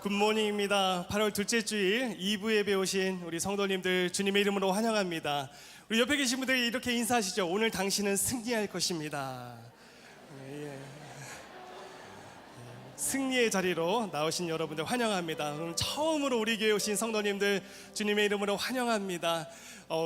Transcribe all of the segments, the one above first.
굿모닝입니다. 8월 둘째 주일 2부 예배 오신 우리 성도님들 주님의 이름으로 환영합니다. 우리 옆에 계신 분들이 이렇게 인사하시죠. 오늘 당신은 승리할 것입니다. 승리의 자리로 나오신 여러분들 환영합니다. 오늘 처음으로 우리 교회 오신 성도님들 주님의 이름으로 환영합니다.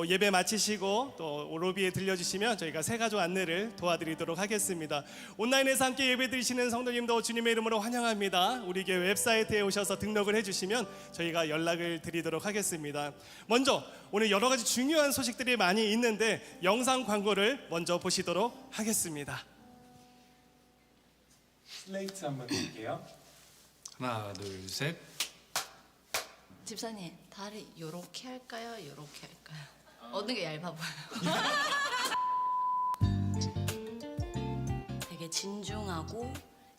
예배 마치시고 또 로비에 들려주시면 저희가 새가족 안내를 도와드리도록 하겠습니다. 온라인에서 함께 예배 드리시는 성도님도 주님의 이름으로 환영합니다. 우리 교회 웹사이트에 오셔서 등록을 해주시면 저희가 연락을 드리도록 하겠습니다. 먼저 오늘 여러 가지 중요한 소식들이 많이 있는데 영상 광고를 먼저 보시도록 하겠습니다. 슬레이트 한번 드릴게요. 하나, 둘, 셋. 집사님, 다리 요렇게 할까요? 요렇게 할까요? 어느 게 얇아 보여요? 되게 진중하고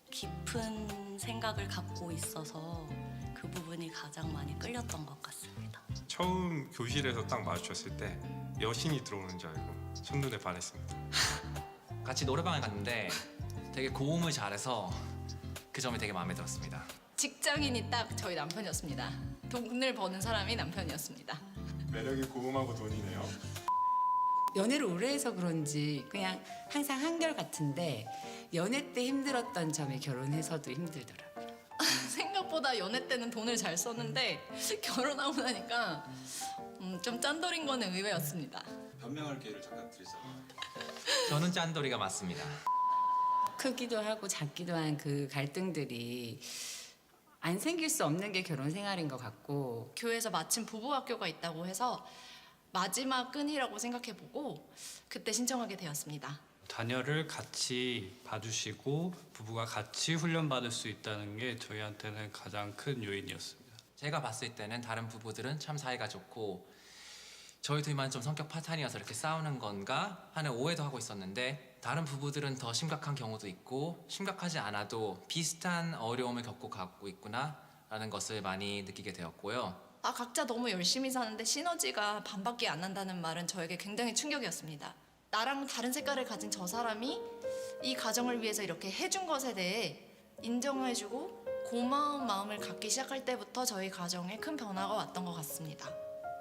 깊은 생각을 갖고 있어서 그 부분이 가장 많이 끌렸던 것 같습니다. 처음 교실에서 딱 마주쳤을 때 여신이 들어오는 줄 알고 첫눈에 반했습니다. 같이 노래방을 갔는데 되게 고음을 잘해서 그 점이 되게 마음에 들었습니다. 직장인이 딱 저희 남편이었습니다. 돈을 버는 사람이 남편이었습니다. 매력이 고음하고 돈이네요. 연애를 오래 해서 그런지 그냥 항상 한결같은데 연애 때 힘들었던 점이 결혼해서도 힘들더라고요. 생각보다 연애 때는 돈을 잘 썼는데 결혼하고 나니까 좀 짠돌인 거는 의외였습니다. 변명할 기회를 잠깐 드리자. 저는 짠돌이가 맞습니다. 크기도 하고 작기도 한 그 갈등들이 안 생길 수 없는 게 결혼 생활인 것 같고, 교회에서 마침 부부학교가 있다고 해서 마지막 끈이라고 생각해보고 그때 신청하게 되었습니다. 자녀를 같이 봐주시고 부부가 같이 훈련받을 수 있다는 게 저희한테는 가장 큰 요인이었습니다. 제가 봤을 때는 다른 부부들은 참 사이가 좋고 저희 둘만 좀 성격 파탄이어서 이렇게 싸우는 건가 하는 오해도 하고 있었는데 다른 부부들은 더 심각한 경우도 있고 심각하지 않아도 비슷한 어려움을 겪고 가고 있구나 라는 것을 많이 느끼게 되었고요. 각자 너무 열심히 사는데 시너지가 반밖에 안 난다는 말은 저에게 굉장히 충격이었습니다. 나랑 다른 색깔을 가진 저 사람이 이 가정을 위해서 이렇게 해준 것에 대해 인정해주고 고마운 마음을 갖기 시작할 때부터 저희 가정에 큰 변화가 왔던 것 같습니다.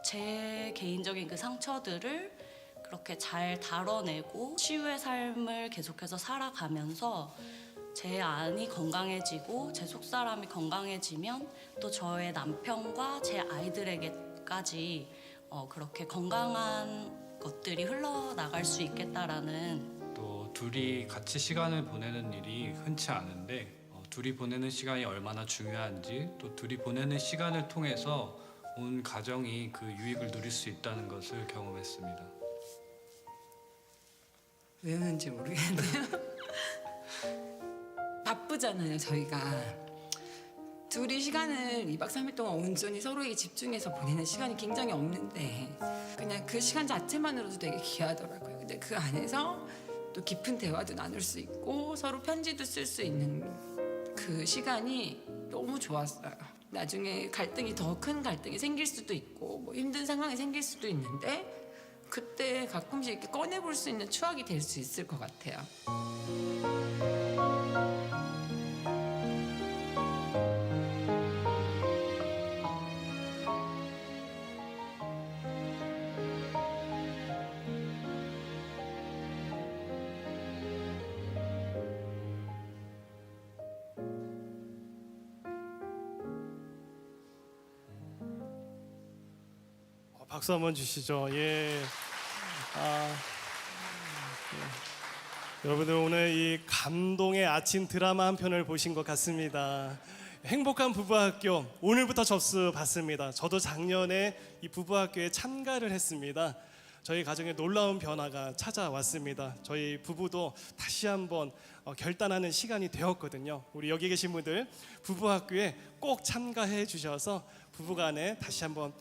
제 개인적인 그 상처들을 그렇게 잘 다뤄내고 치유의 삶을 계속해서 살아가면서 제 안이 건강해지고 제 속사람이 건강해지면 또 저의 남편과 제 아이들에게까지 그렇게 건강한 것들이 흘러나갈 수 있겠다라는, 또 둘이 같이 시간을 보내는 일이 흔치 않은데 둘이 보내는 시간이 얼마나 중요한지, 또 둘이 보내는 시간을 통해서 온 가정이 그 유익을 누릴 수 있다는 것을 경험했습니다. 왜 우는지 모르겠네요. 바쁘잖아요, 저희가. 둘이 시간을 2박 3일 동안 온전히 서로에게 집중해서 보내는 시간이 굉장히 없는데 그냥 그 시간 자체만으로도 되게 귀하더라고요. 근데 그 안에서 또 깊은 대화도 나눌 수 있고 서로 편지도 쓸 수 있는 그 시간이 너무 좋았어요. 나중에 갈등이 더 큰 갈등이 생길 수도 있고 뭐 힘든 상황이 생길 수도 있는데 그때 가끔씩 이렇게 꺼내볼 수 있는 추억이 될 수 있을 것 같아요. 박수 한번 주시죠. 예. 여러분들 오늘 이 감동의 아침 드라마 한 편을 보신 것 같습니다. 행복한 부부학교 오늘부터 접수 받습니다. 저도 작년에 이 부부학교에 참가를 했습니다. 저희 가정에 놀라운 변화가 찾아왔습니다. 저희 부부도 다시 한번 결단하는 시간이 되었거든요. 우리 여기 계신 분들 부부학교에 꼭 참가해 주셔서 부부간에 다시 한번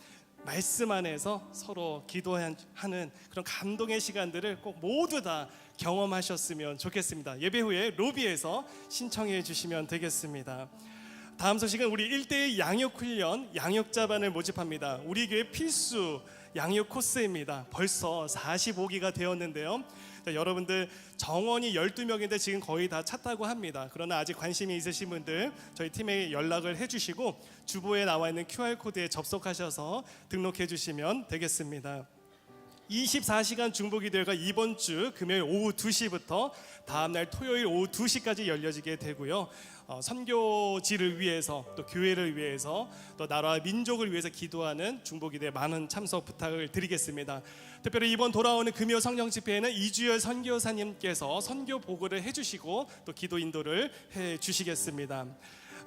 말씀 안에서 서로 기도하는 그런 감동의 시간들을 꼭 모두 다 경험하셨으면 좋겠습니다. 예배 후에 로비에서 신청해 주시면 되겠습니다. 다음 소식은 우리 1대1 양육훈련 양육자반을 모집합니다. 우리 교회 필수 양육 코스입니다. 벌써 45기가 되었는데요. 자, 여러분들 정원이 12명인데 지금 거의 다 찼다고 합니다. 그러나 아직 관심이 있으신 분들 저희 팀에 연락을 해주시고 주보에 나와 있는 QR코드에 접속하셔서 등록해 주시면 되겠습니다. 24시간 중보기도회가 이번 주 금요일 오후 2시부터 다음날 토요일 오후 2시까지 열려지게 되고요. 선교지를 위해서 또 교회를 위해서 또 나라와 민족을 위해서 기도하는 중보기도회 많은 참석 부탁을 드리겠습니다. 특별히 이번 돌아오는 금요 성령 집회에는 이주열 선교사님께서 선교 보고를 해주시고 또 기도 인도를 해주시겠습니다.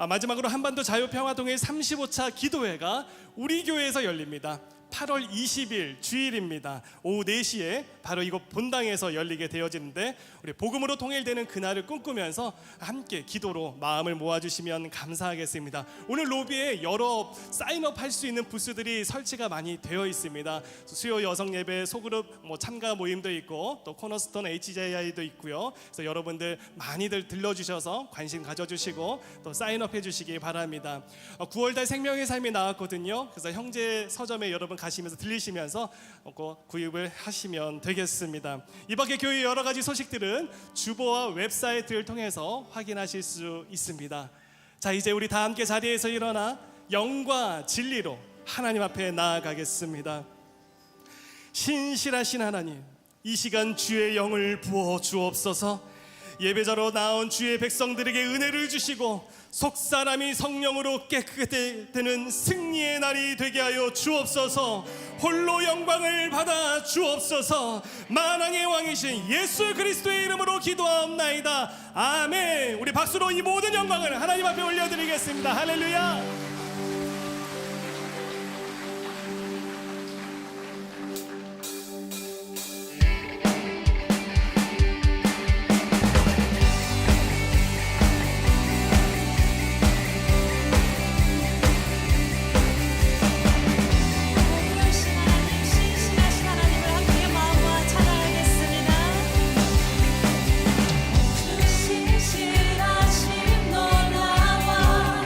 마지막으로 한반도 자유평화동의 35차 기도회가 우리 교회에서 열립니다. 8월 20일 주일입니다. 오후 4시에 바로 이곳 본당에서 열리게 되어지는데 우리 복음으로 통일되는 그날을 꿈꾸면서 함께 기도로 마음을 모아주시면 감사하겠습니다. 오늘 로비에 여러 사인업 할 수 있는 부스들이 설치가 많이 되어 있습니다. 수요 여성 예배 소그룹 참가 모임도 있고 또 코너스톤 HJI도 있고요. 그래서 여러분들 많이들 들러주셔서 관심 가져주시고 또 사인업 해주시기 바랍니다. 9월달 생명의 삶이 나왔거든요. 그래서 형제 서점에 여러분 가시면서 들리시면서 구입을 하시면 되겠습니다. 이 밖에 교회 여러 가지 소식들은 주보와 웹사이트를 통해서 확인하실 수 있습니다. 자, 이제 우리 다 함께 자리에서 일어나 영과 진리로 하나님 앞에 나아가겠습니다. 신실하신 하나님, 이 시간 주의 영을 부어 주옵소서. 예배자로 나온 주의 백성들에게 은혜를 주시고 속사람이 성령으로 깨끗게 되는 승리의 날이 되게 하여 주옵소서. 홀로 영광을 받아 주옵소서. 만왕의 왕이신 예수 그리스도의 이름으로 기도하옵나이다. 아멘. 우리 박수로 이 모든 영광을 하나님 앞에 올려드리겠습니다. 할렐루야. 신실하신 너 나와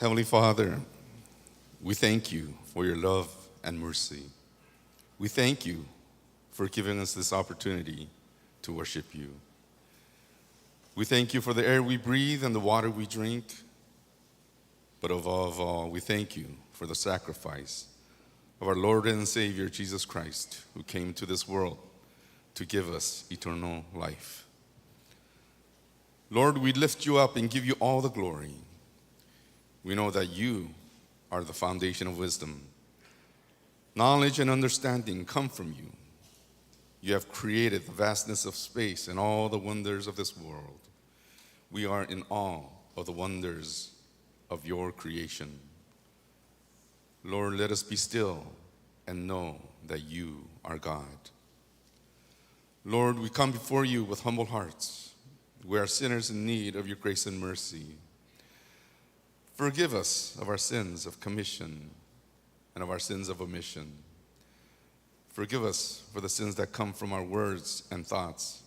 Heavenly Father, we thank you for your love and mercy. We thank you for giving us this opportunity to worship you. We thank you for the air we breathe and the water we drink. But above all, we thank you for the sacrifice of our Lord and Savior Jesus Christ, who came to this world to give us eternal life. Lord, we lift you up and give you all the glory. We know that you are the foundation of wisdom. Knowledge and understanding come from you. You have created the vastness of space and all the wonders of this world. We are in awe of the wonders of your creation. Lord, let us be still and know that you are God. Lord, we come before you with humble hearts. We are sinners in need of your grace and mercy. Forgive us of our sins of commission and of our sins of omission. Forgive us for the sins that come from our words and thoughts,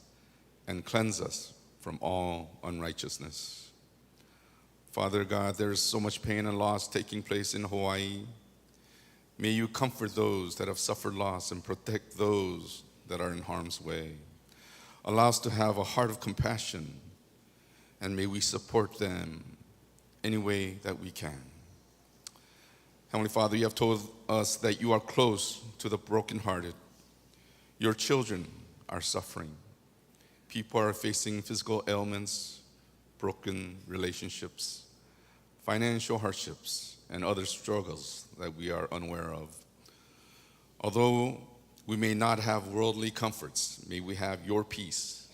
and cleanse us from all unrighteousness. Father God, there is so much pain and loss taking place in Hawaii. May you comfort those that have suffered loss and protect those that are in harm's way. Allow us to have a heart of compassion, and may we support them any way that we can. Heavenly Father, you have told us that you are close to the brokenhearted. Your children are suffering. People are facing physical ailments, broken relationships, financial hardships, and other struggles that we are unaware of. Although we may not have worldly comforts, may we have your peace,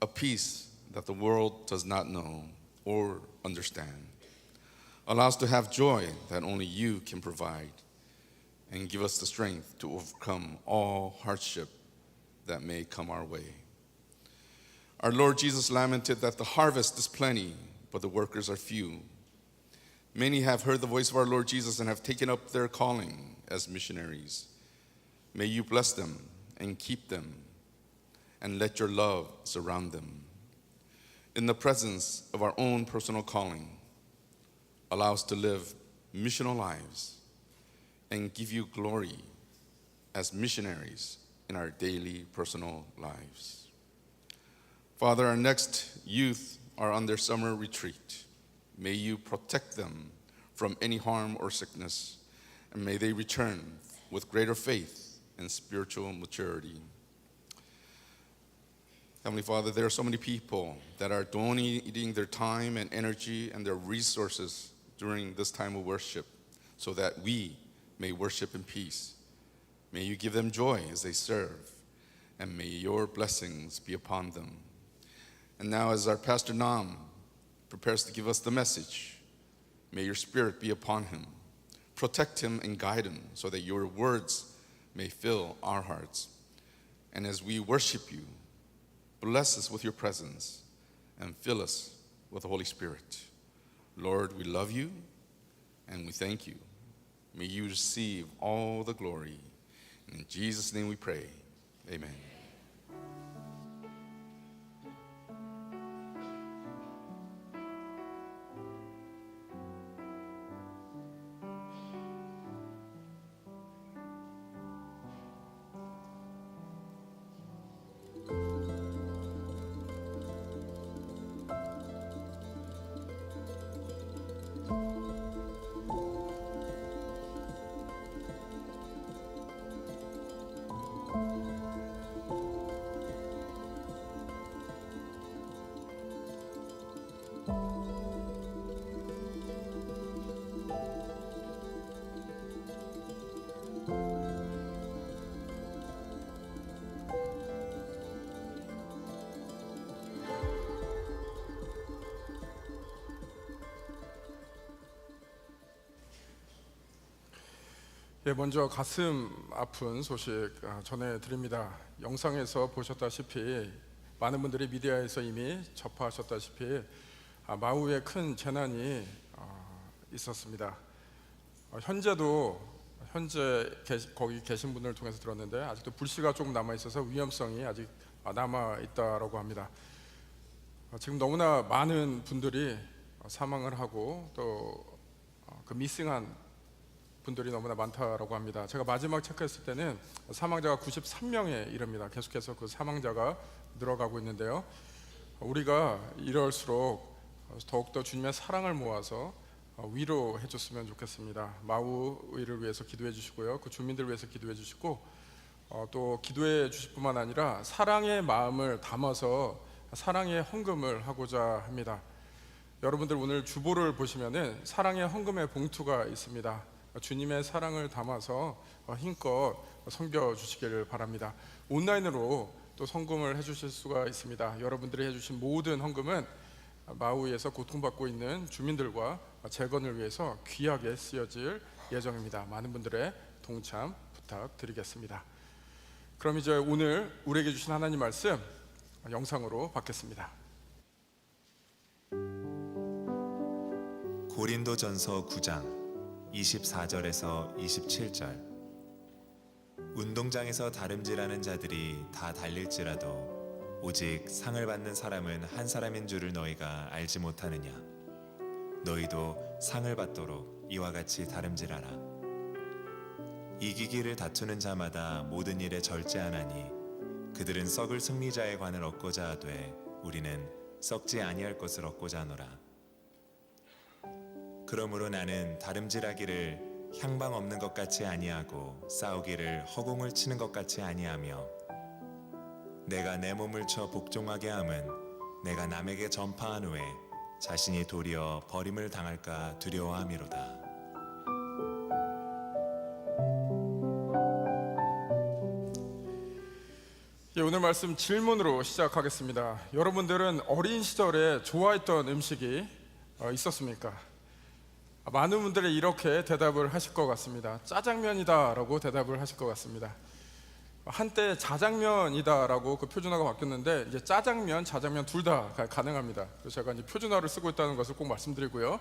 a peace that the world does not know or understand. Allow us to have joy that only you can provide, and give us the strength to overcome all hardship that may come our way. Our Lord Jesus lamented that the harvest is plenty, but the workers are few. Many have heard the voice of our Lord Jesus and have taken up their calling as missionaries. May you bless them and keep them, and let your love surround them. In the presence of our own personal calling, allow us to live missional lives and give you glory as missionaries in our daily personal lives. Father, our next youth are on their summer retreat. May you protect them from any harm or sickness, and may they return with greater faith and spiritual maturity. Heavenly Father, there are so many people that are donating their time and energy and their resources during this time of worship so that we may worship in peace. May you give them joy as they serve, and may your blessings be upon them. And now, as our Pastor Nam prepares to give us the message, may your spirit be upon him. Protect him and guide him so that your words may fill our hearts. And as we worship you, bless us with your presence and fill us with the Holy Spirit. Lord, we love you and we thank you. May you receive all the glory. In Jesus' name we pray. Amen. 예, 먼저 가슴 아픈 소식 전해드립니다. 영상에서 보셨다시피 많은 분들이 미디어에서 이미 접하셨다시피 마우이에 큰 재난이 있었습니다. 현재 거기 계신 분을 통해서 들었는데 아직도 불씨가 조금 남아 있어서 위험성이 아직 남아 있다라고 합니다. 지금 너무나 많은 분들이 사망을 하고 또 그 미싱한 분들이 너무나 많다라고 합니다. 제가 마지막 체크했을 때는 사망자가 93명에 이릅니다. 계속해서 그 사망자가 늘어가고 있는데요. 우리가 이럴수록 더욱더 주님의 사랑을 모아서 위로해 줬으면 좋겠습니다. 마우이를 위해서 기도해 주시고요. 그 주민들을 위해서 기도해 주시고 또 기도해 주실 뿐만 아니라 사랑의 마음을 담아서 사랑의 헌금을 하고자 합니다. 여러분들 오늘 주보를 보시면은 사랑의 헌금의 봉투가 있습니다. 주님의 사랑을 담아서 힘껏 섬겨 주시기를 바랍니다. 온라인으로 또 헌금을 해주실 수가 있습니다. 여러분들이 해주신 모든 헌금은 마우이에서 고통받고 있는 주민들과 재건을 위해서 귀하게 쓰여질 예정입니다. 많은 분들의 동참 부탁드리겠습니다. 그럼 이제 오늘 우리에게 주신 하나님 말씀 영상으로 받겠습니다. 고린도전서 9장 24절에서 27절. 운동장에서 다름질하는 자들이 다 달릴지라도 오직 상을 받는 사람은 한 사람인 줄을 너희가 알지 못하느냐. 너희도 상을 받도록 이와 같이 다름질하라. 이기기를 다투는 자마다 모든 일에 절제하나니 그들은 썩을 승리자의 관을 얻고자 하되 우리는 썩지 아니할 것을 얻고자 하노라. 그러므로 나는 다름질하기를 향방 없는 것 같이 아니하고 싸우기를 허공을 치는 것 같이 아니하며 내가 내 몸을 쳐 복종하게 함은 내가 남에게 전파한 후에 자신이 도리어 버림을 당할까 두려워함이로다. 오늘 말씀 질문으로 시작하겠습니다. 여러분들은 어린 시절에 좋아했던 음식이 있었습니까? 많은 분들이 이렇게 대답을 하실 것 같습니다. 짜장면이다 라고 대답을 하실 것 같습니다. 한때 자장면이다 라고 그 표준어가 바뀌었는데 이제 짜장면, 자장면 둘 다 가능합니다. 그래서 제가 이제 표준어를 쓰고 있다는 것을 꼭 말씀드리고요.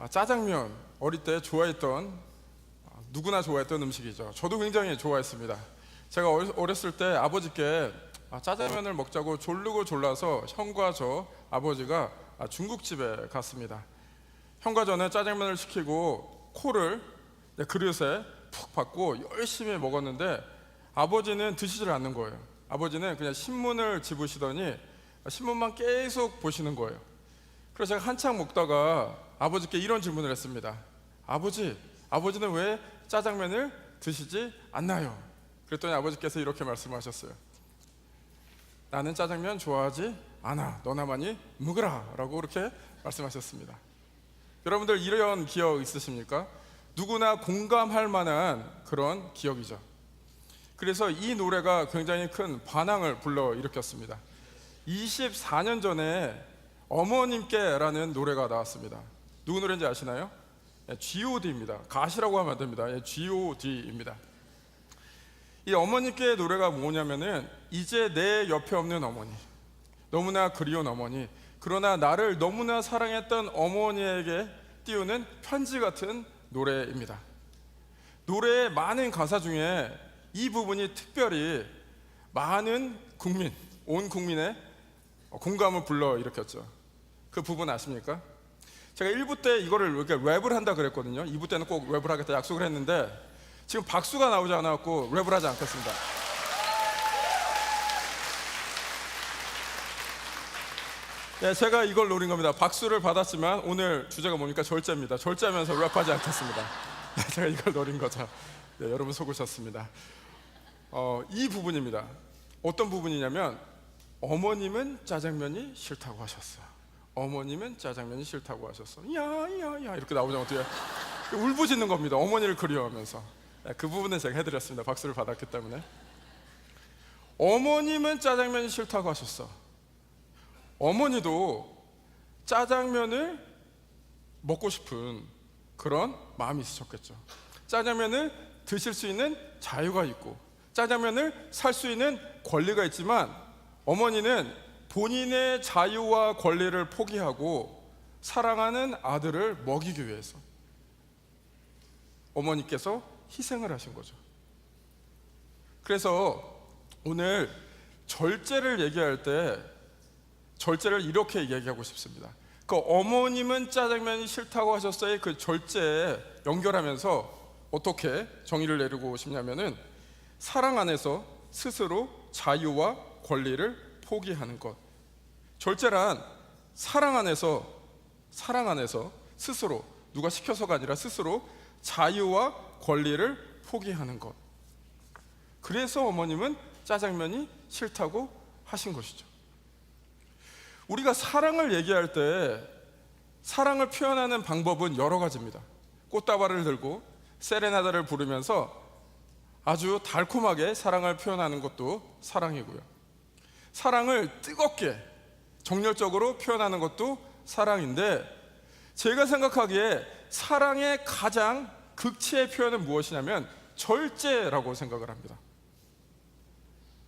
짜장면 어릴 때 좋아했던, 누구나 좋아했던 음식이죠. 저도 굉장히 좋아했습니다. 제가 어렸을 때 아버지께 짜장면을 먹자고 졸르고 졸라서 형과 저 아버지가 중국집에 갔습니다. 형과 저는 짜장면을 시키고 코를 그릇에 푹 받고 열심히 먹었는데 아버지는 드시질 않는 거예요. 아버지는 그냥 신문을 집으시더니 신문만 계속 보시는 거예요. 그래서 제가 한창 먹다가 아버지께 이런 질문을 했습니다. 아버지는 왜 짜장면을 드시지 않나요? 그랬더니 아버지께서 이렇게 말씀하셨어요. 나는 짜장면 좋아하지 않아. 너나 많이 먹으라 라고 그렇게 말씀하셨습니다. 여러분들 이런 기억 있으십니까? 누구나 공감할 만한 그런 기억이죠. 그래서 이 노래가 굉장히 큰 반향을 불러일으켰습니다. 24년 전에 어머님께라는 노래가 나왔습니다. 누구 노래인지 아시나요? G.O.D입니다. 가시라고 하면 안 됩니다. G.O.D입니다. 이 어머님께 노래가 뭐냐면은 이제 내 옆에 없는 어머니, 너무나 그리운 어머니, 그러나 나를 너무나 사랑했던 어머니에게 띄우는 편지 같은 노래입니다. 노래의 많은 가사 중에 이 부분이 특별히 많은 국민, 온 국민의 공감을 불러일으켰죠. 그 부분 아십니까? 제가 1부 때 이거를 이렇게 랩을 한다 그랬거든요. 2부 때는 꼭 랩을 하겠다 약속을 했는데 지금 박수가 나오지 않았고 랩을 하지 않겠습니다. 네, 제가 이걸 노린 겁니다. 박수를 받았지만 오늘 주제가 뭡니까? 절제입니다. 절제하면서 랩하지 않겠습니다. 제가 이걸 노린 거죠. 네, 여러분 속으셨습니다. 이 부분입니다. 어떤 부분이냐면 어머님은 짜장면이 싫다고 하셨어. 어머님은 짜장면이 싫다고 하셨어. 야야야 이렇게 나오자면 어떻게 울부짖는 겁니다. 어머니를 그리워하면서. 네, 그 부분은 제가 해드렸습니다. 박수를 받았기 때문에. 어머님은 짜장면이 싫다고 하셨어. 어머니도 짜장면을 먹고 싶은 그런 마음이 있으셨겠죠. 짜장면을 드실 수 있는 자유가 있고 짜장면을 살 수 있는 권리가 있지만 어머니는 본인의 자유와 권리를 포기하고 사랑하는 아들을 먹이기 위해서 어머니께서 희생을 하신 거죠. 그래서 오늘 절제를 얘기할 때 절제를 이렇게 얘기하고 싶습니다. 그 어머님은 짜장면이 싫다고 하셨어요. 그 절제에 연결하면서 어떻게 정의를 내리고 싶냐면은 사랑 안에서 스스로 자유와 권리를 포기하는 것. 절제란 사랑 안에서 스스로, 누가 시켜서가 아니라 스스로 자유와 권리를 포기하는 것. 그래서 어머님은 짜장면이 싫다고 하신 것이죠. 우리가 사랑을 얘기할 때 사랑을 표현하는 방법은 여러 가지입니다. 꽃다발을 들고 세레나다를 부르면서 아주 달콤하게 사랑을 표현하는 것도 사랑이고요. 사랑을 뜨겁게 정열적으로 표현하는 것도 사랑인데, 제가 생각하기에 사랑의 가장 극치의 표현은 무엇이냐면 절제라고 생각을 합니다.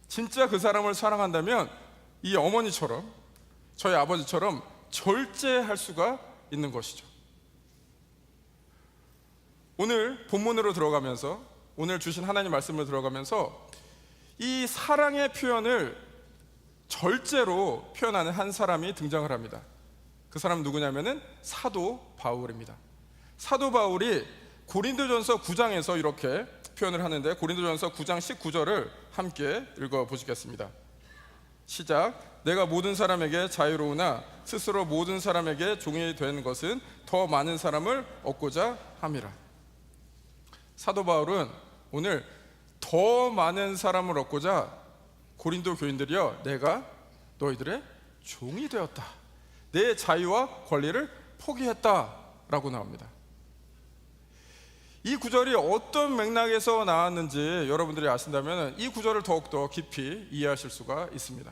진짜 그 사람을 사랑한다면 이 어머니처럼, 저희 아버지처럼 절제할 수가 있는 것이죠. 오늘 본문으로 들어가면서, 오늘 주신 하나님 말씀을 들어가면서 이 사랑의 표현을 절제로 표현하는 한 사람이 등장을 합니다. 그 사람은 누구냐면은 사도 바울입니다. 사도 바울이 고린도전서 9장에서 이렇게 표현을 하는데, 고린도전서 9장 19절을 함께 읽어보시겠습니다. 시작. 내가 모든 사람에게 자유로우나 스스로 모든 사람에게 종이 된 것은 더 많은 사람을 얻고자 함이라. 사도 바울은 오늘 더 많은 사람을 얻고자 고린도 교인들이여, 내가 너희들의 종이 되었다, 내 자유와 권리를 포기했다라고 나옵니다. 이 구절이 어떤 맥락에서 나왔는지 여러분들이 아신다면 이 구절을 더욱더 깊이 이해하실 수가 있습니다.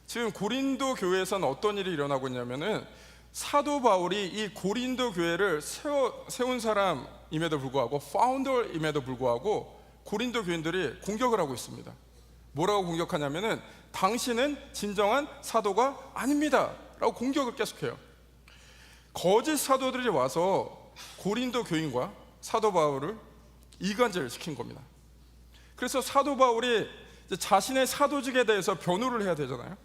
지금 고린도 교회에서는 어떤 일이 일어나고 있냐면은, 사도 바울이 이 고린도 교회를 세운 사람임에도 불구하고, 파운더임에도 불구하고 고린도 교인들이 공격을 하고 있습니다. 뭐라고 공격하냐면은 당신은 진정한 사도가 아닙니다 라고 공격을 계속해요. 거짓 사도들이 와서 고린도 교인과 사도 바울을 이간질 시킨 겁니다. 그래서 사도 바울이 자신의 사도직에 대해서 변호를 해야 되잖아요.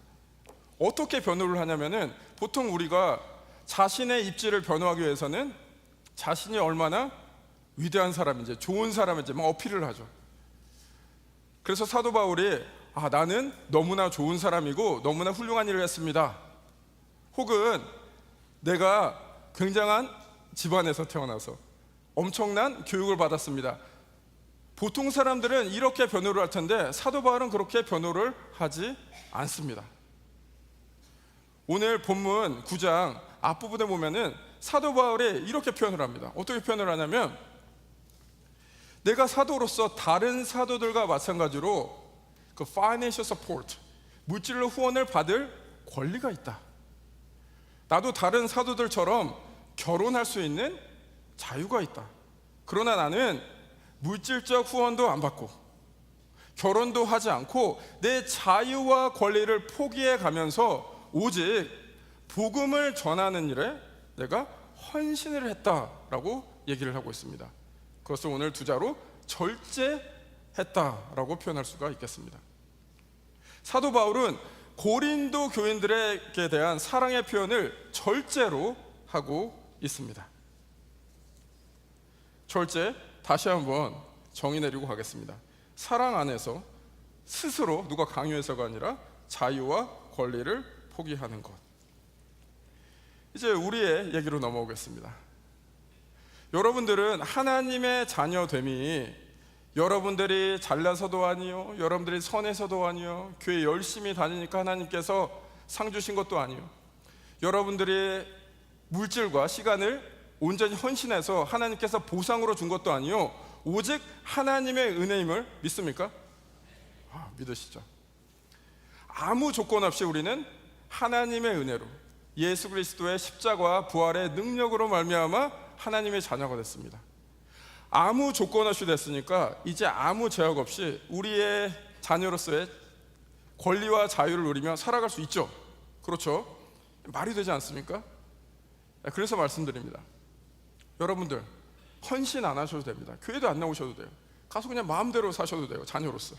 어떻게 변호를 하냐면은, 보통 우리가 자신의 입지를 변호하기 위해서는 자신이 얼마나 위대한 사람인지, 좋은 사람인지 막 어필을 하죠. 그래서 사도 바울이 나는 너무나 좋은 사람이고 너무나 훌륭한 일을 했습니다, 혹은 내가 굉장한 집안에서 태어나서 엄청난 교육을 받았습니다, 보통 사람들은 이렇게 변호를 할 텐데 사도 바울은 그렇게 변호를 하지 않습니다. 오늘 본문 9장 앞부분에 보면은 사도 바울이 이렇게 표현을 합니다. 어떻게 표현을 하냐면, 내가 사도로서 다른 사도들과 마찬가지로 그 financial support, 물질로 후원을 받을 권리가 있다. 나도 다른 사도들처럼 결혼할 수 있는 자유가 있다. 그러나 나는 물질적 후원도 안 받고 결혼도 하지 않고 내 자유와 권리를 포기해 가면서 오직 복음을 전하는 일에 내가 헌신을 했다라고 얘기를 하고 있습니다. 그것을 오늘 두 자로 절제했다라고 표현할 수가 있겠습니다. 사도 바울은 고린도 교인들에게 대한 사랑의 표현을 절제로 하고 있습니다. 절제, 다시 한번 정의 내리고 가겠습니다. 사랑 안에서 스스로, 누가 강요해서가 아니라 자유와 권리를 포기하는 것. 이제 우리의 얘기로 넘어오겠습니다. 여러분들은 하나님의 자녀됨이 여러분들이 잘나서도 아니요, 여러분들이 선해서도 아니요, 교회 열심히 다니니까 하나님께서 상 주신 것도 아니요, 여러분들이 물질과 시간을 온전히 헌신해서 하나님께서 보상으로 준 것도 아니요, 오직 하나님의 은혜임을 믿습니까? 믿으시죠? 아무 조건 없이 우리는 하나님의 은혜로, 예수 그리스도의 십자가와 부활의 능력으로 말미암아 하나님의 자녀가 됐습니다. 아무 조건 없이 됐으니까 이제 아무 제약 없이 우리의 자녀로서의 권리와 자유를 누리며 살아갈 수 있죠. 그렇죠? 말이 되지 않습니까? 그래서 말씀드립니다. 여러분들 헌신 안 하셔도 됩니다. 교회도 안 나오셔도 돼요. 가서 그냥 마음대로 사셔도 돼요. 자녀로서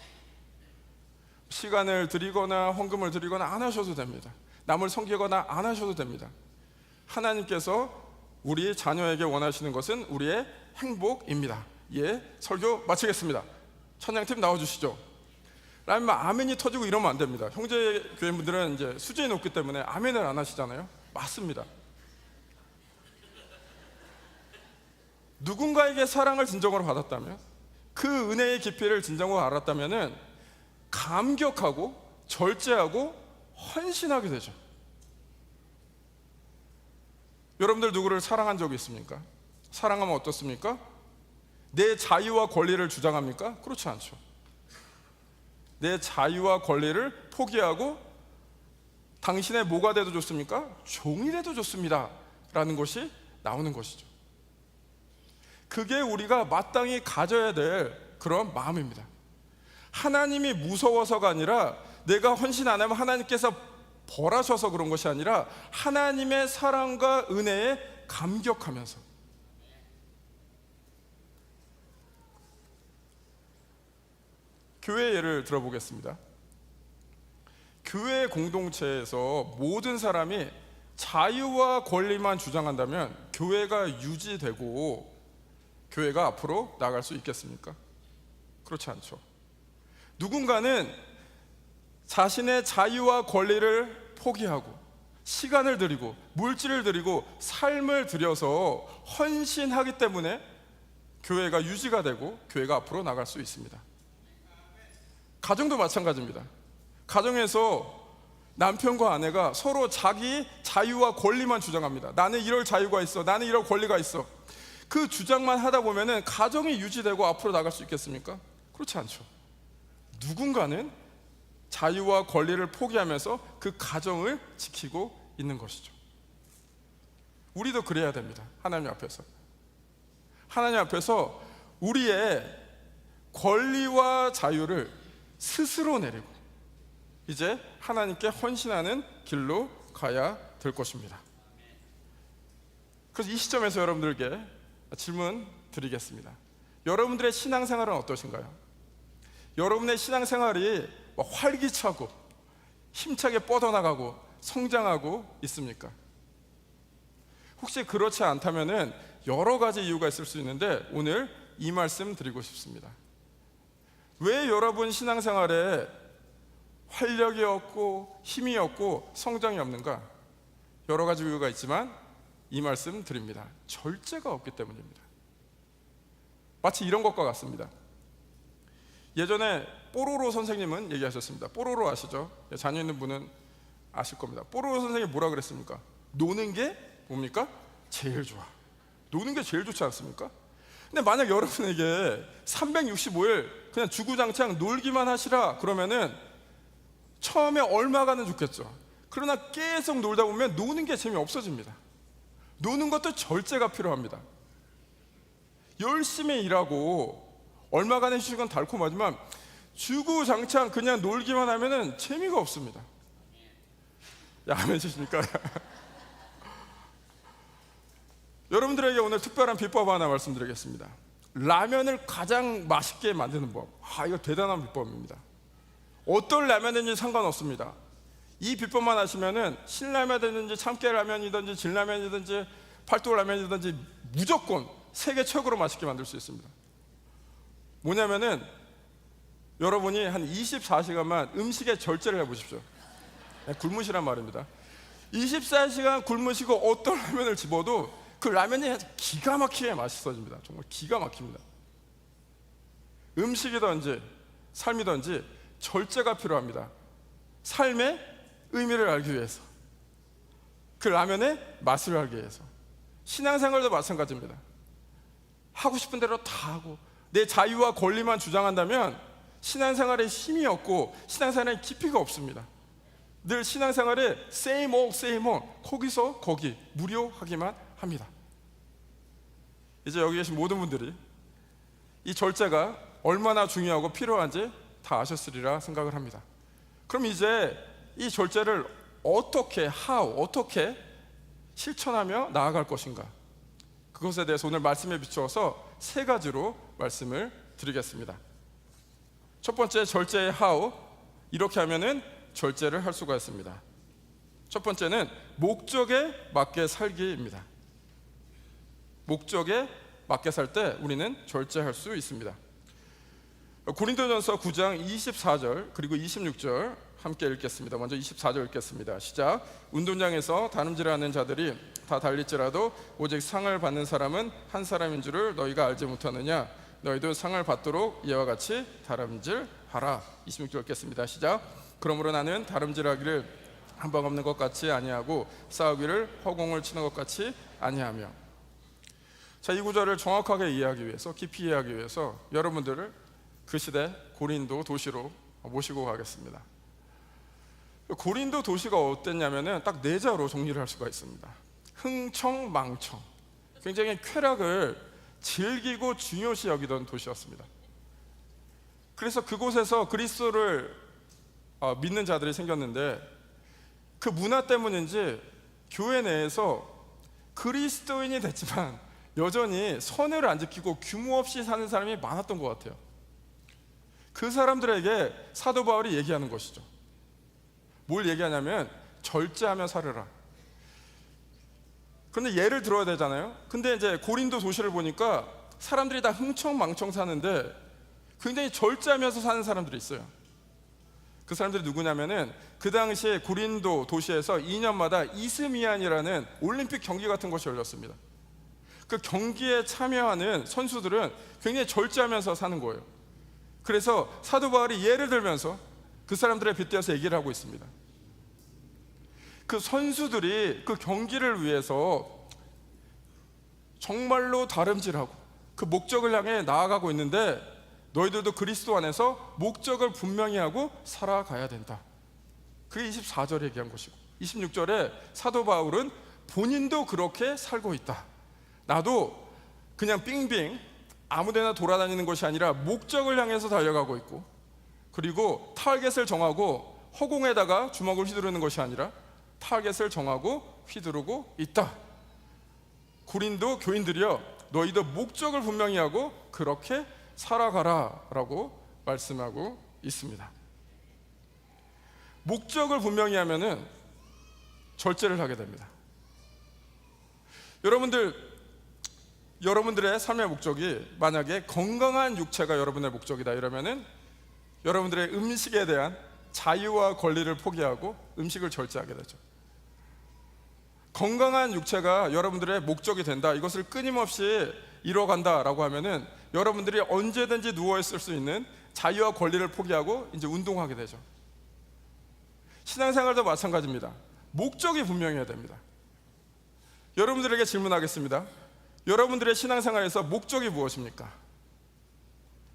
시간을 드리거나 헌금을 드리거나 안 하셔도 됩니다. 남을 섬기거나 안 하셔도 됩니다. 하나님께서 우리 자녀에게 원하시는 것은 우리의 행복입니다. 예, 설교 마치겠습니다. 찬양팀 나와주시죠. 라면 아멘이 터지고 이러면 안 됩니다. 형제 교회분들은 이제 수준이 높기 때문에 아멘을 안 하시잖아요. 맞습니다. 누군가에게 사랑을 진정으로 받았다면, 그 은혜의 깊이를 진정으로 알았다면은 감격하고 절제하고 헌신하게 되죠. 여러분들 누구를 사랑한 적이 있습니까? 사랑하면 어떻습니까? 내 자유와 권리를 주장합니까? 그렇지 않죠. 내 자유와 권리를 포기하고 당신의 뭐가 돼도 좋습니까? 종이 돼도 좋습니다 라는 것이 나오는 것이죠. 그게 우리가 마땅히 가져야 될 그런 마음입니다. 하나님이 무서워서가 아니라, 내가 헌신 안 하면 하나님께서 벌하셔서 그런 것이 아니라, 하나님의 사랑과 은혜에 감격하면서. 교회 예를 들어보겠습니다. 교회 공동체에서 모든 사람이 자유와 권리만 주장한다면 교회가 유지되고 교회가 앞으로 나갈 수 있겠습니까? 그렇지 않죠. 누군가는 자신의 자유와 권리를 포기하고 시간을 들이고 물질을 들이고 삶을 들여서 헌신하기 때문에 교회가 유지가 되고 교회가 앞으로 나갈 수 있습니다. 가정도 마찬가지입니다. 가정에서 남편과 아내가 서로 자기 자유와 권리만 주장합니다. 나는 이럴 자유가 있어, 나는 이럴 권리가 있어. 그 주장만 하다 보면은 가정이 유지되고 앞으로 나갈 수 있겠습니까? 그렇지 않죠. 누군가는 자유와 권리를 포기하면서 그 가정을 지키고 있는 것이죠. 우리도 그래야 됩니다. 하나님 앞에서. 하나님 앞에서 우리의 권리와 자유를 스스로 내리고 이제 하나님께 헌신하는 길로 가야 될 것입니다. 그래서 이 시점에서 여러분들께 질문 드리겠습니다. 여러분들의 신앙생활은 어떠신가요? 여러분의 신앙생활이 활기차고 힘차게 뻗어나가고 성장하고 있습니까? 혹시 그렇지 않다면은 여러 가지 이유가 있을 수 있는데 오늘 이 말씀 드리고 싶습니다. 왜 여러분 신앙생활에 활력이 없고 힘이 없고 성장이 없는가? 여러 가지 이유가 있지만 이 말씀 드립니다. 절제가 없기 때문입니다. 마치 이런 것과 같습니다. 예전에 뽀로로 선생님은 얘기하셨습니다. 뽀로로 아시죠? 자녀 있는 분은 아실 겁니다. 뽀로로 선생님이 뭐라 그랬습니까? 노는 게 뭡니까? 제일 좋아. 노는 게 제일 좋지 않습니까? 근데 만약 여러분에게 365일 그냥 주구장창 놀기만 하시라 그러면은 처음에 얼마간은 좋겠죠. 그러나 계속 놀다 보면 노는 게 재미없어집니다. 노는 것도 절제가 필요합니다. 열심히 일하고 얼마간의 휴식은 달콤하지만 주구장창 그냥 놀기만 하면은 재미가 없습니다. 아멘 주십니까? 여러분들에게 오늘 특별한 비법 하나 말씀드리겠습니다. 라면을 가장 맛있게 만드는 법. 이거 대단한 비법입니다. 어떤 라면인지 상관없습니다. 이 비법만 하시면은 신라면이든지 참깨라면이든지 진라면이든지 팔도라면이든지 무조건 세계 최고로 맛있게 만들 수 있습니다. 뭐냐면은 여러분이 한 24시간만 음식에 절제를 해보십시오. 굶으시란 말입니다. 24시간 굶으시고 어떤 라면을 집어도 그 라면이 기가 막히게 맛있어집니다. 정말 기가 막힙니다. 음식이든지 삶이든지 절제가 필요합니다. 삶의 의미를 알기 위해서, 그 라면의 맛을 알기 위해서. 신앙생활도 마찬가지입니다. 하고 싶은 대로 다 하고 내 자유와 권리만 주장한다면 신앙생활에 힘이 없고 신앙생활에 깊이가 없습니다. 늘 신앙생활에 same old same old, 거기서 거기 무료하기만 합니다. 이제 여기 계신 모든 분들이 이 절제가 얼마나 중요하고 필요한지 다 아셨으리라 생각을 합니다. 그럼 이제 이 절제를 어떻게 실천하며 나아갈 것인가? 그것에 대해서 오늘 말씀에 비추어서 세 가지로 말씀을 드리겠습니다. 첫 번째, 절제의 how. 이렇게 하면은 절제를 할 수가 있습니다. 첫 번째는 목적에 맞게 살기입니다. 목적에 맞게 살 때 우리는 절제할 수 있습니다. 고린도전서 9장 24절 그리고 26절 함께 읽겠습니다. 먼저 24절 읽겠습니다. 시작. 운동장에서 다름질하는 자들이 다 달릴지라도 오직 상을 받는 사람은 한 사람인 줄을 너희가 알지 못하느냐. 너희도 상을 받도록 이와 같이 다름질하라. 26절 읽겠습니다. 시작. 그러므로 나는 다름질하기를 한방 없는 것 같이 아니하고 싸우기를 허공을 치는 것 같이 아니하며. 자, 이 구절을 정확하게 이해하기 위해서, 깊이 이해하기 위해서 여러분들을 그 시대 고린도 도시로 모시고 가겠습니다. 고린도 도시가 어땠냐면은 딱 네 자로 정리를 할 수가 있습니다. 흥청망청, 굉장히 쾌락을 즐기고 중요시 여기던 도시였습니다. 그래서 그곳에서 그리스도를 믿는 자들이 생겼는데 그 문화 때문인지 교회 내에서 그리스도인이 됐지만 여전히 선을 안 지키고 규모 없이 사는 사람이 많았던 것 같아요. 그 사람들에게 사도 바울이 얘기하는 것이죠. 뭘 얘기하냐면 절제하며 살으라. 그런데 예를 들어야 되잖아요. 근데 이제 고린도 도시를 보니까 사람들이 다 흥청망청 사는데 굉장히 절제하면서 사는 사람들이 있어요. 그 사람들이 누구냐면은 그 당시에 고린도 도시에서 2년마다 이스미안이라는 올림픽 경기 같은 것이 열렸습니다. 그 경기에 참여하는 선수들은 굉장히 절제하면서 사는 거예요. 그래서 사도 바울이 예를 들면서 그 사람들에 빗대어서 얘기를 하고 있습니다. 그 선수들이 그 경기를 위해서 정말로 다름질하고 그 목적을 향해 나아가고 있는데 너희들도 그리스도 안에서 목적을 분명히 하고 살아가야 된다. 그게 24절에 얘기한 것이고 26절에 사도 바울은 본인도 그렇게 살고 있다. 나도 그냥 빙빙 아무데나 돌아다니는 것이 아니라 목적을 향해서 달려가고 있고, 그리고 타겟을 정하고 허공에다가 주먹을 휘두르는 것이 아니라 타겟을 정하고 휘두르고 있다. 고린도 교인들이여, 너희도 목적을 분명히 하고 그렇게 살아가라 라고 말씀하고 있습니다. 목적을 분명히 하면은 절제를 하게 됩니다. 여러분들의 삶의 목적이 만약에 건강한 육체가 여러분의 목적이다 이러면은 여러분들의 음식에 대한 자유와 권리를 포기하고 음식을 절제하게 되죠. 건강한 육체가 여러분들의 목적이 된다, 이것을 끊임없이 이뤄간다라고 하면은 여러분들이 언제든지 누워있을 수 있는 자유와 권리를 포기하고 이제 운동하게 되죠. 신앙생활도 마찬가지입니다. 목적이 분명해야 됩니다. 여러분들에게 질문하겠습니다. 여러분들의 신앙생활에서 목적이 무엇입니까?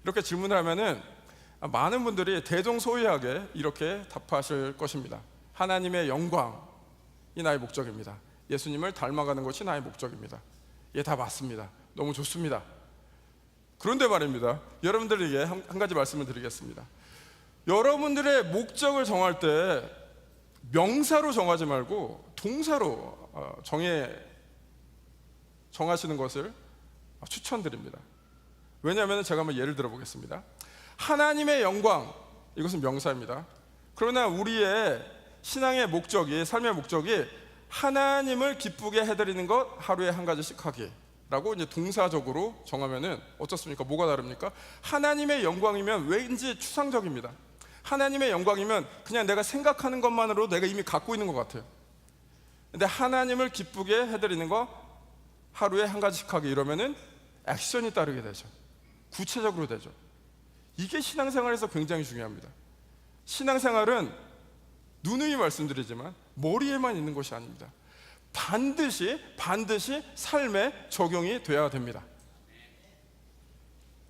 이렇게 질문을 하면은 많은 분들이 대동소이하게 이렇게 답하실 것입니다. 하나님의 영광이 나의 목적입니다. 예수님을 닮아가는 것이 나의 목적입니다. 예, 다 맞습니다. 너무 좋습니다. 그런데 말입니다, 여러분들에게 한 가지 말씀을 드리겠습니다. 여러분들의 목적을 정할 때 명사로 정하지 말고 동사로 정하시는 것을 추천드립니다. 왜냐하면 제가 한번 예를 들어 보겠습니다. 하나님의 영광, 이것은 명사입니다. 그러나 우리의 신앙의 목적이, 삶의 목적이 하나님을 기쁘게 해드리는 것 하루에 한 가지씩 하기라고 이제 동사적으로 정하면은 어떻습니까? 뭐가 다릅니까? 하나님의 영광이면 왠지 추상적입니다. 하나님의 영광이면 그냥 내가 생각하는 것만으로 내가 이미 갖고 있는 것 같아요. 근데 하나님을 기쁘게 해드리는 거 하루에 한 가지씩 하기, 이러면은 액션이 따르게 되죠. 구체적으로 되죠. 이게 신앙생활에서 굉장히 중요합니다. 신앙생활은 누누이 말씀드리지만 머리에만 있는 것이 아닙니다. 반드시 삶에 적용이 돼야 됩니다.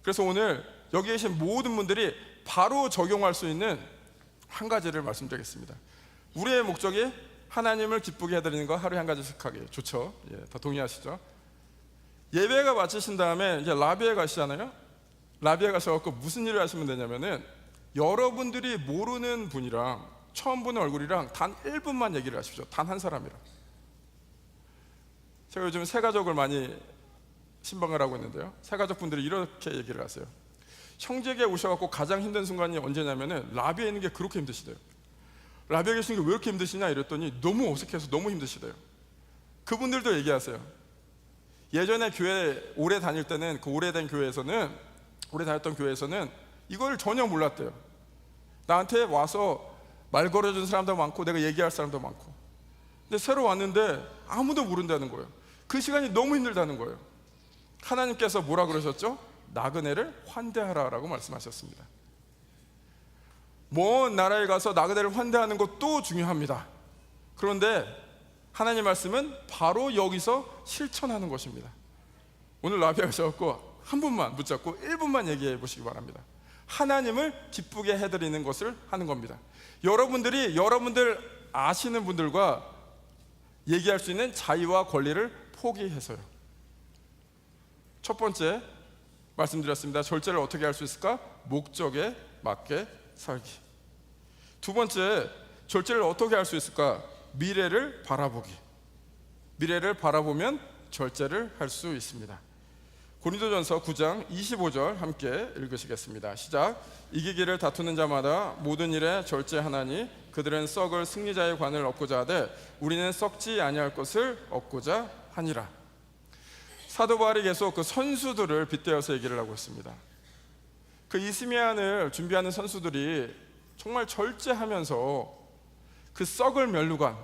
그래서 오늘 여기 계신 모든 분들이 바로 적용할 수 있는 한 가지를 말씀드리겠습니다. 우리의 목적이 하나님을 기쁘게 해드리는 거 하루에 한 가지씩 하기. 좋죠? 예, 다 동의하시죠? 예배가 마치신 다음에 이제 라비에 가시잖아요. 라비에 가셔서 무슨 일을 하시면 되냐면은 여러분들이 모르는 분이랑 처음 보는 얼굴이랑 단 1분만 얘기를 하십시오. 단 한 사람이랑. 제가 요즘 새가족을 많이 신방을 하고 있는데요, 새가족분들이 이렇게 얘기를 하세요. 형제에게 오셔갖고 가장 힘든 순간이 언제냐면은 라비에 있는 게 그렇게 힘드시대요. 라비아 계신 게 왜 이렇게 힘드시냐 이랬더니 너무 어색해서 너무 힘드시대요. 그분들도 얘기하세요. 예전에 교회 오래 다닐 때는, 그 오래 다녔던 교회에서는 이걸 전혀 몰랐대요. 나한테 와서 말 걸어준 사람도 많고 내가 얘기할 사람도 많고, 근데 새로 왔는데 아무도 모른다는 거예요. 그 시간이 너무 힘들다는 거예요. 하나님께서 뭐라 그러셨죠? 나그네를 환대하라라고 말씀하셨습니다. 먼 나라에 가서 나그네를 환대하는 것도 중요합니다. 그런데 하나님 말씀은 바로 여기서 실천하는 것입니다. 오늘 라비아 가셔서 한 분만 붙잡고 1분만 얘기해 보시기 바랍니다. 하나님을 기쁘게 해드리는 것을 하는 겁니다. 여러분들이 여러분들 아시는 분들과 얘기할 수 있는 자유와 권리를 포기해서요. 첫 번째 말씀드렸습니다. 절제를 어떻게 할 수 있을까? 목적에 맞게 살기. 두 번째, 절제를 어떻게 할 수 있을까? 미래를 바라보기. 미래를 바라보면 절제를 할 수 있습니다. 고린도전서 9장 25절 함께 읽으시겠습니다. 시작. 이기기를 다투는 자마다 모든 일에 절제하나니 그들은 썩을 승리자의 관을 얻고자 하되 우리는 썩지 아니할 것을 얻고자 하니라. 사도 바울이 계속 그 선수들을 빗대어서 얘기를 하고 있습니다. 그 이스미안을 준비하는 선수들이 정말 절제하면서 그 썩을 면류관,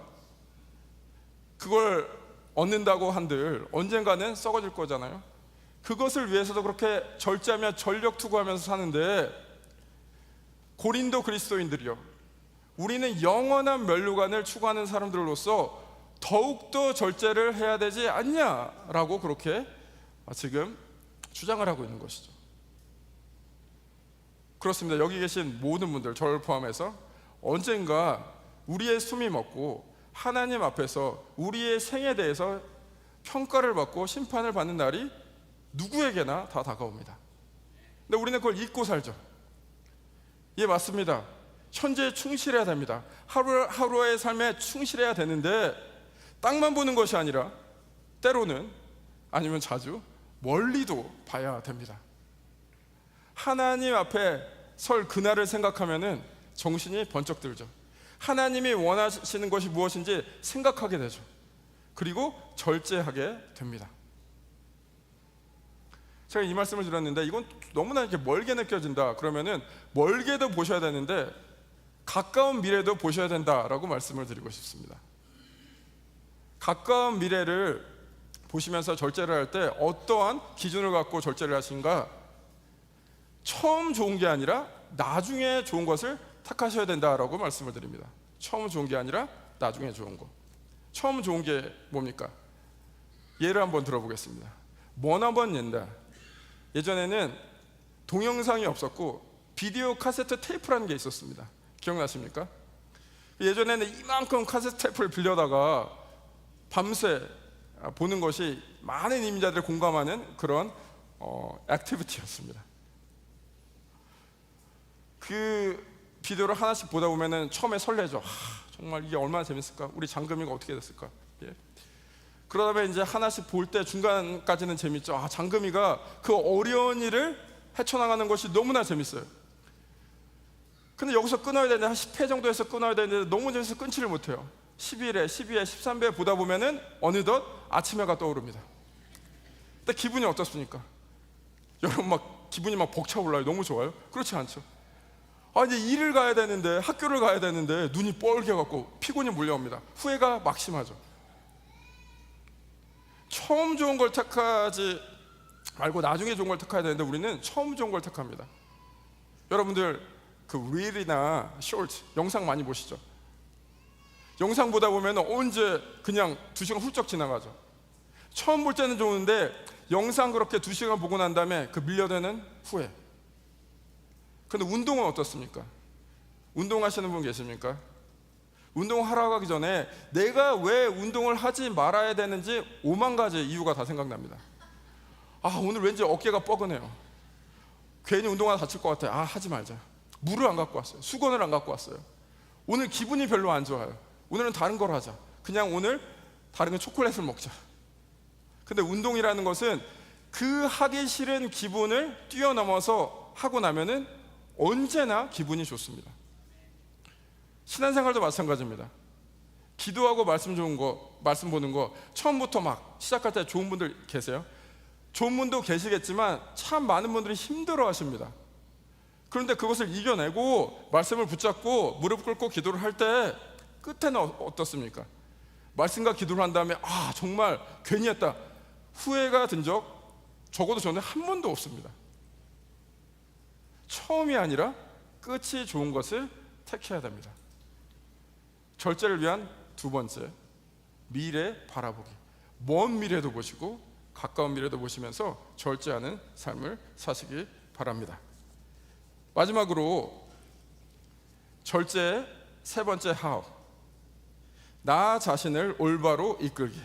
그걸 얻는다고 한들 언젠가는 썩어질 거잖아요. 그것을 위해서도 그렇게 절제하며 전력 투구하면서 사는데, 고린도 그리스도인들이요, 우리는 영원한 면류관을 추구하는 사람들로서 더욱더 절제를 해야 되지 않냐라고 그렇게 지금 주장을 하고 있는 것이죠. 그렇습니다. 여기 계신 모든 분들, 저를 포함해서 언젠가 우리의 숨이 멎고 하나님 앞에서 우리의 생에 대해서 평가를 받고 심판을 받는 날이 누구에게나 다 다가옵니다. 근데 우리는 그걸 잊고 살죠. 예, 맞습니다. 현재에 충실해야 됩니다. 하루하루의 삶에 충실해야 되는데 땅만 보는 것이 아니라 때로는, 아니면 자주 멀리도 봐야 됩니다. 하나님 앞에 설 그날을 생각하면은 정신이 번쩍 들죠. 하나님이 원하시는 것이 무엇인지 생각하게 되죠. 그리고 절제하게 됩니다. 제가 이 말씀을 드렸는데 이건 너무나 이렇게 멀게 느껴진다 그러면은 멀게도 보셔야 되는데 가까운 미래도 보셔야 된다라고 말씀을 드리고 싶습니다. 가까운 미래를 보시면서 절제를 할 때 어떠한 기준을 갖고 절제를 하신가? 처음 좋은 게 아니라 나중에 좋은 것을 택하셔야 된다라고 말씀을 드립니다. 처음 좋은 게 아니라 나중에 좋은 것. 처음 좋은 게 뭡니까? 예를 한번 들어보겠습니다. 머나먼 옛날, 예전에는 동영상이 없었고 비디오 카세트 테이프라는 게 있었습니다. 기억나십니까? 예전에는 이만큼 카세트 테이프를 빌려다가 밤새 보는 것이 많은 이민자들이 공감하는 그런 액티비티였습니다. 그 비디오를 하나씩 보다 보면은 처음에 설레죠. 정말 이게 얼마나 재밌을까? 우리 장금이가 어떻게 됐을까? 예. 그러다 보면 이제 하나씩 볼 때 중간까지는 재밌죠. 장금이가 그 어려운 일을 헤쳐나가는 것이 너무나 재밌어요. 근데 여기서 끊어야 되는데 한 10회 정도에서 끊어야 되는데 너무 재밌어서 끊지를 못해요. 11회, 12회, 13회 보다 보면은 어느덧 아침해가 떠오릅니다. 근데 기분이 어떻습니까? 여러분 막 기분이 막 벅차올라요. 너무 좋아요? 그렇지 않죠. 이제 일을 가야 되는데, 학교를 가야 되는데 눈이 뻘개갖고 피곤이 몰려옵니다. 후회가 막심하죠. 처음 좋은 걸 택하지 말고 나중에 좋은 걸 택해야 되는데 우리는 처음 좋은 걸 택합니다. 여러분들 그 릴이나 쇼트 영상 많이 보시죠? 영상 보다 보면 언제 그냥 2시간 훌쩍 지나가죠. 처음 볼 때는 좋은데 영상 그렇게 2시간 보고 난 다음에 그 밀려드는 후회. 근데 운동은 어떻습니까? 운동하시는 분 계십니까? 운동하러 가기 전에 내가 왜 운동을 하지 말아야 되는지 5만 가지 이유가 다 생각납니다. 오늘 왠지 어깨가 뻐근해요. 괜히 운동하다 다칠 것 같아. 하지 말자. 물을 안 갖고 왔어요. 수건을 안 갖고 왔어요. 오늘 기분이 별로 안 좋아요. 오늘은 다른 걸 하자. 그냥 오늘 다른 건 초콜릿을 먹자. 근데 운동이라는 것은 그 하기 싫은 기분을 뛰어넘어서 하고 나면은 언제나 기분이 좋습니다. 신앙생활도 마찬가지입니다. 기도하고 말씀 보는 거 처음부터 막 시작할 때 좋은 분들 계세요. 좋은 분도 계시겠지만 참 많은 분들이 힘들어 하십니다. 그런데 그것을 이겨내고 말씀을 붙잡고 무릎 꿇고 기도를 할 때 끝에는 어떻습니까? 말씀과 기도를 한 다음에 정말 괜히 했다 후회가 든 적 적어도 저는 한 번도 없습니다. 처음이 아니라 끝이 좋은 것을 택해야 됩니다. 절제를 위한 두 번째, 미래 바라보기. 먼 미래도 보시고 가까운 미래도 보시면서 절제하는 삶을 사시기 바랍니다. 마지막으로 절제의 세 번째 how. 나 자신을 올바로 이끌기.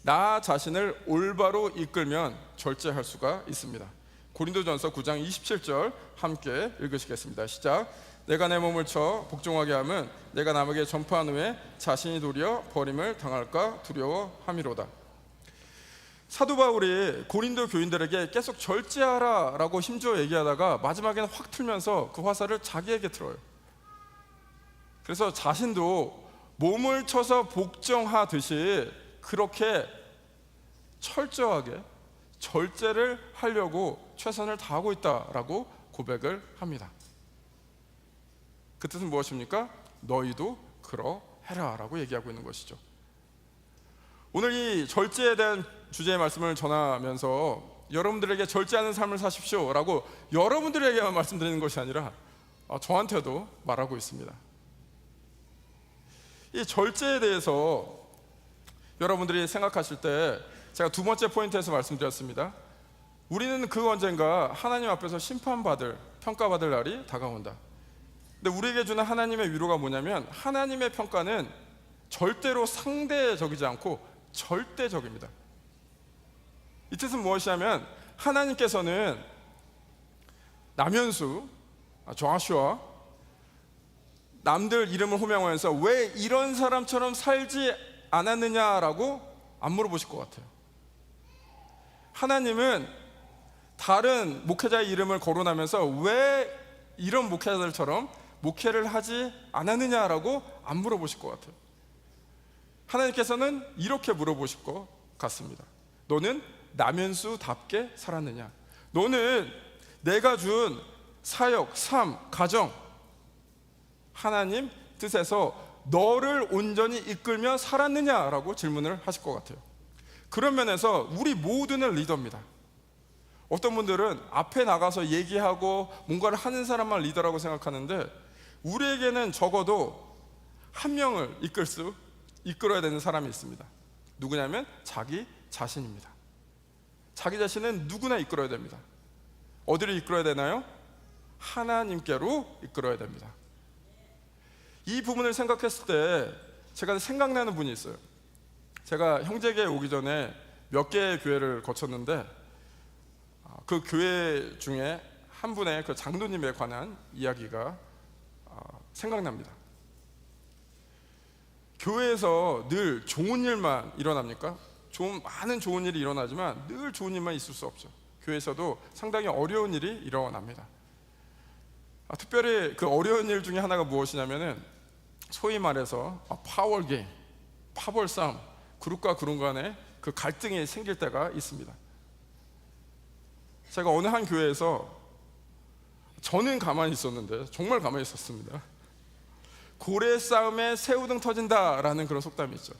나 자신을 올바로 이끌면 절제할 수가 있습니다. 고린도전서 9장 27절 함께 읽으시겠습니다. 시작. 내가 내 몸을 쳐 복종하게 함은 내가 남에게 전파한 후에 자신이 도리어 버림을 당할까 두려워함이로다. 사도 바울이 고린도 교인들에게 계속 절제하라 라고 힘주어 얘기하다가 마지막에는 확 틀면서 그 화살을 자기에게 틀어요. 그래서 자신도 몸을 쳐서 복종하듯이 그렇게 철저하게 절제를 하려고 최선을 다하고 있다라고 고백을 합니다. 그 뜻은 무엇입니까? 너희도 그러해라 라고 얘기하고 있는 것이죠. 오늘 이 절제에 대한 주제의 말씀을 전하면서 여러분들에게 절제하는 삶을 사십시오 라고 여러분들에게만 말씀드리는 것이 아니라 저한테도 말하고 있습니다. 이 절제에 대해서 여러분들이 생각하실 때 제가 두 번째 포인트에서 말씀드렸습니다. 우리는 그 언젠가 하나님 앞에서 심판받을, 평가받을 날이 다가온다. 근데 우리에게 주는 하나님의 위로가 뭐냐면 하나님의 평가는 절대로 상대적이지 않고 절대적입니다. 이 뜻은 무엇이냐면 하나님께서는 남현수, 조아슈아 남들 이름을 호명하면서 왜 이런 사람처럼 살지 않았느냐라고 안 물어보실 것 같아요. 하나님은 다른 목회자의 이름을 거론하면서 왜 이런 목회자들처럼 목회를 하지 않았느냐라고 안 물어보실 것 같아요. 하나님께서는 이렇게 물어보실 것 같습니다. 너는 남현수답게 살았느냐? 너는 내가 준 사역, 삶, 가정 하나님 뜻에서 너를 온전히 이끌며 살았느냐라고 질문을 하실 것 같아요. 그런 면에서 우리 모두는 리더입니다. 어떤 분들은 앞에 나가서 얘기하고 뭔가를 하는 사람만 리더라고 생각하는데 우리에게는 적어도 한 명을 이끌어야 되는 사람이 있습니다. 누구냐면 자기 자신입니다. 자기 자신은 누구나 이끌어야 됩니다. 어디를 이끌어야 되나요? 하나님께로 이끌어야 됩니다. 이 부분을 생각했을 때 제가 생각나는 분이 있어요. 제가 형제교회 오기 전에 몇 개의 교회를 거쳤는데 그 교회 중에 한 분의 그 장로님에 관한 이야기가 생각납니다. 교회에서 늘 좋은 일만 일어납니까? 많은 좋은 일이 일어나지만 늘 좋은 일만 있을 수 없죠. 교회에서도 상당히 어려운 일이 일어납니다. 특별히 그 어려운 일 중에 하나가 무엇이냐면은 소위 말해서 파워 게임, 파벌 싸움, 그룹과 그룹 간에 그 갈등이 생길 때가 있습니다. 제가 어느 한 교회에서 저는 가만히 있었는데 정말 가만히 있었습니다. 고래 싸움에 새우등 터진다라는 그런 속담이 있죠.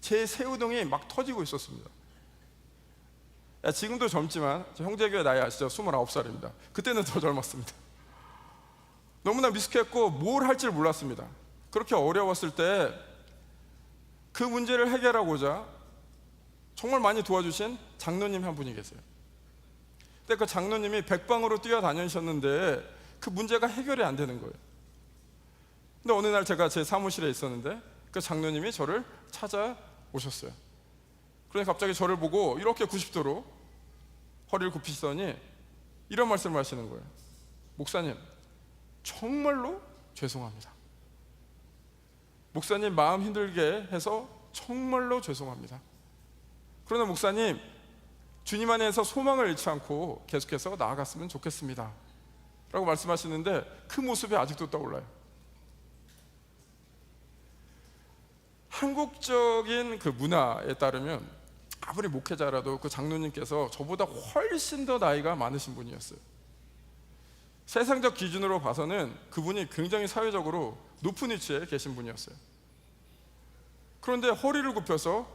제 새우등이 막 터지고 있었습니다. 지금도 젊지만 형제교회 나이 아시죠? 29살입니다. 그때는 더 젊었습니다. 너무나 미숙했고 뭘 할지 몰랐습니다. 그렇게 어려웠을 때 그 문제를 해결하고자 정말 많이 도와주신 장로님 한 분이 계세요. 근데 그 장로님이 백방으로 뛰어다니셨는데 그 문제가 해결이 안 되는 거예요. 근데 어느 날 제가 제 사무실에 있었는데 그 장로님이 저를 찾아오셨어요. 그런데 갑자기 저를 보고 이렇게 90도로 허리를 굽히시더니 이런 말씀을 하시는 거예요. 목사님, 정말로 죄송합니다. 목사님 마음 힘들게 해서 정말로 죄송합니다. 그러나 목사님, 주님 안에서 소망을 잃지 않고 계속해서 나아갔으면 좋겠습니다 라고 말씀하시는데 그 모습이 아직도 떠올라요. 한국적인 그 문화에 따르면 아무리 목회자라도 그 장로님께서 저보다 훨씬 더 나이가 많으신 분이었어요. 세상적 기준으로 봐서는 그분이 굉장히 사회적으로 높은 위치에 계신 분이었어요. 그런데 허리를 굽혀서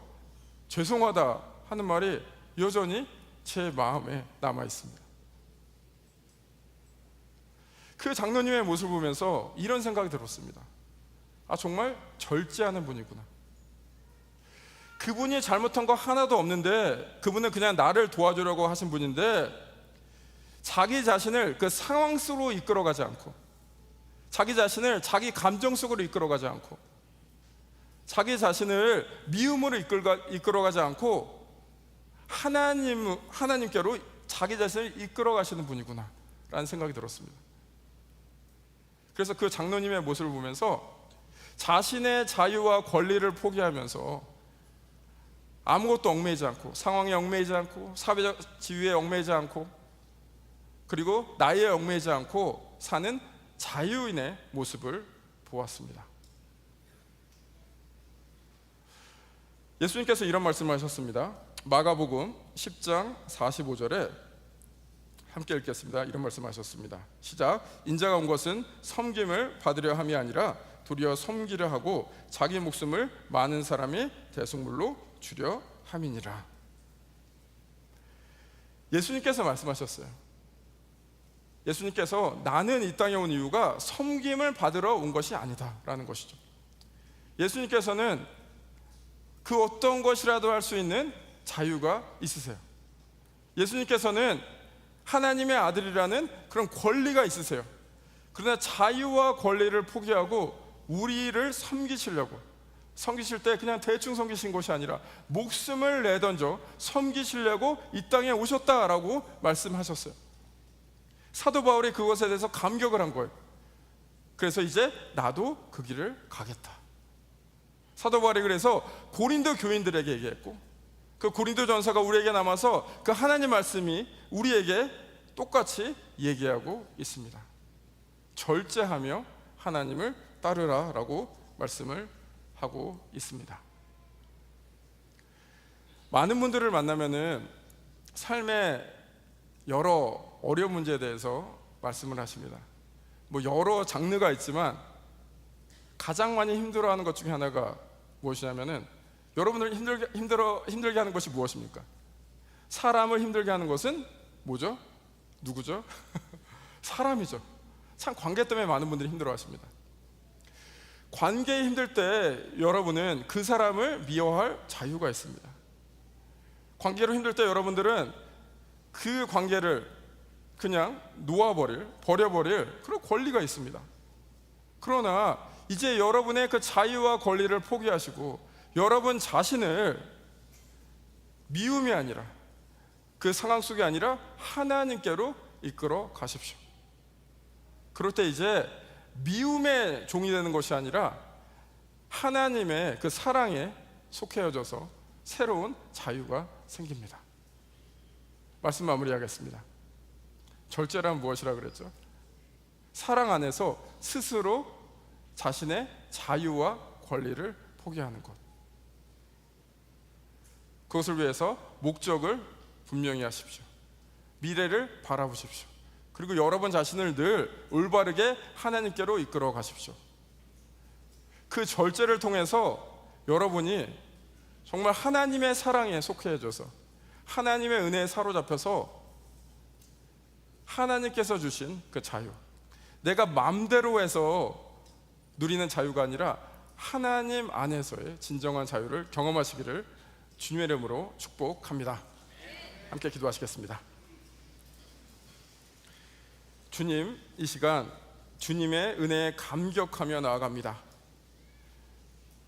죄송하다 하는 말이 여전히 제 마음에 남아 있습니다. 그 장로님의 모습을 보면서 이런 생각이 들었습니다. 아, 정말 절제하는 분이구나. 그분이 잘못한 거 하나도 없는데 그분은 그냥 나를 도와주려고 하신 분인데 자기 자신을 그 상황 속으로 이끌어가지 않고, 자기 자신을 자기 감정 속으로 이끌어가지 않고, 자기 자신을 미움으로 이끌어가지 않고 하나님께로 자기 자신을 이끌어가시는 분이구나 라는 생각이 들었습니다. 그래서 그 장로님의 모습을 보면서 자신의 자유와 권리를 포기하면서 아무것도 얽매이지 않고, 상황에 얽매이지 않고, 사회적 지위에 얽매이지 않고, 그리고 나이에 얽매이지 않고 사는 자유인의 모습을 보았습니다. 예수님께서 이런 말씀을 하셨습니다. 마가복음 10장 45절에 함께 읽겠습니다. 이런 말씀 하셨습니다. 시작. 인자가 온 것은 섬김을 받으려 함이 아니라 도리어 섬기려 하고 자기 목숨을 많은 사람이 대속물로 주려 함이니라. 예수님께서 말씀하셨어요. 예수님께서 나는 이 땅에 온 이유가 섬김을 받으러 온 것이 아니다 라는 것이죠. 예수님께서는 그 어떤 것이라도 할 수 있는 자유가 있으세요. 예수님께서는 하나님의 아들이라는 그런 권리가 있으세요. 그러나 자유와 권리를 포기하고 우리를 섬기실 때 그냥 대충 섬기신 것이 아니라 목숨을 내던져 섬기시려고 이 땅에 오셨다라고 말씀하셨어요. 사도 바울이 그것에 대해서 감격을 한 거예요. 그래서 이제 나도 그 길을 가겠다. 사도 바울이 그래서 고린도 교인들에게 얘기했고, 그 고린도 전서가 우리에게 남아서 그 하나님 말씀이 우리에게 똑같이 얘기하고 있습니다. 절제하며 하나님을 따르라 라고 말씀을 하고 있습니다. 많은 분들을 만나면은 삶의 여러 어려운 문제에 대해서 말씀을 하십니다. 뭐 여러 장르가 있지만 가장 많이 힘들어하는 것 중에 하나가 무엇이냐면은, 여러분을 힘들게 하는 것이 무엇입니까? 사람을 힘들게 하는 것은 뭐죠? 누구죠? 사람이죠. 참 관계 때문에 많은 분들이 힘들어하십니다. 관계에 힘들 때 여러분은 그 사람을 미워할 자유가 있습니다. 관계로 힘들 때 여러분들은 그 관계를 그냥 버려버릴 그런 권리가 있습니다. 그러나 이제 여러분의 그 자유와 권리를 포기하시고 여러분 자신을 미움이 아니라, 그 상황 속이 아니라 하나님께로 이끌어 가십시오. 그럴 때 이제 미움의 종이 되는 것이 아니라 하나님의 그 사랑에 속해져서 새로운 자유가 생깁니다. 말씀 마무리하겠습니다. 절제란 무엇이라 그랬죠? 사랑 안에서 스스로 자신의 자유와 권리를 포기하는 것. 그것을 위해서 목적을 분명히 하십시오. 미래를 바라보십시오. 그리고 여러분 자신을 늘 올바르게 하나님께로 이끌어 가십시오. 그 절제를 통해서 여러분이 정말 하나님의 사랑에 속해져서 하나님의 은혜에 사로잡혀서 하나님께서 주신 그 자유, 내가 마음대로 해서 누리는 자유가 아니라 하나님 안에서의 진정한 자유를 경험하시기를 주님의 이름으로 축복합니다. 함께 기도하시겠습니다. 주님, 이 시간 주님의 은혜에 감격하며 나아갑니다.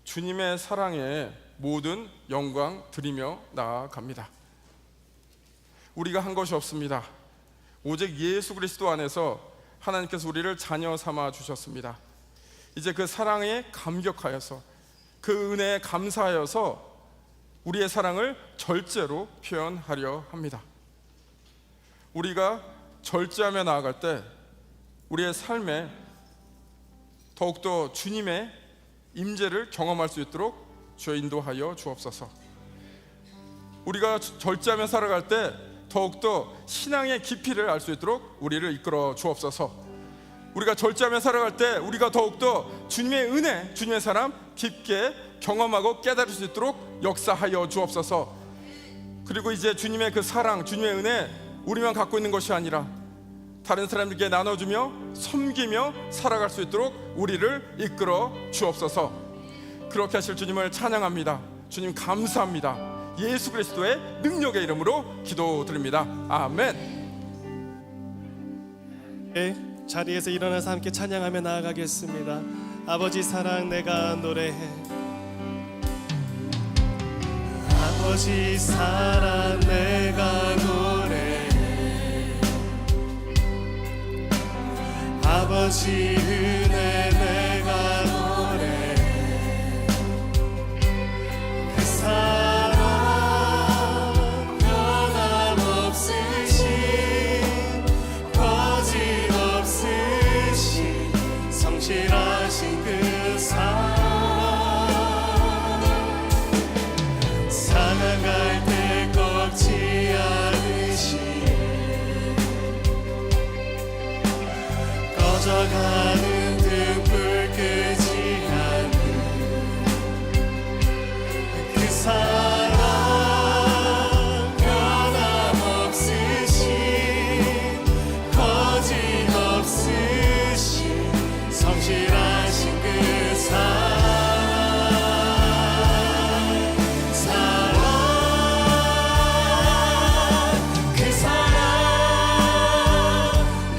주님의 사랑에 모든 영광 드리며 나아갑니다. 우리가 한 것이 없습니다. 오직 예수 그리스도 안에서 하나님께서 우리를 자녀 삼아 주셨습니다. 이제 그 사랑에 감격하여서, 그 은혜에 감사하여서 우리의 사랑을 절제로 표현하려 합니다. 우리가 절제하며 나아갈 때 우리의 삶에 더욱더 주님의 임재를 경험할 수 있도록 주여 인도하여 주옵소서. 우리가 절제하며 살아갈 때 더욱더 신앙의 깊이를 알 수 있도록 우리를 이끌어 주옵소서. 우리가 절제하며 살아갈 때 우리가 더욱더 주님의 은혜, 주님의 사랑 깊게 경험하고 깨달을 수 있도록 역사하여 주옵소서. 그리고 이제 주님의 그 사랑, 주님의 은혜 우리만 갖고 있는 것이 아니라 다른 사람들에게 나눠주며 섬기며 살아갈 수 있도록 우리를 이끌어 주옵소서. 그렇게 하실 주님을 찬양합니다. 주님 감사합니다. 예수 그리스도의 능력의 이름으로 기도드립니다. 아멘. 네, 자리에서 일어나서 함께 찬양하며 나아가겠습니다. 아버지 사랑 내가 노래해. 아버지 사랑 내가 노래해. 아버지 은혜 내가 노래해. 그 사랑 변함없으신 거짓없으신 성실하신 그 사랑 살아갈 때 꺾지 않으신 꺼져가는 등불 끄지 않는 그 사랑 변함없으신 거짓없으신 성실하신 그 사랑 그 사랑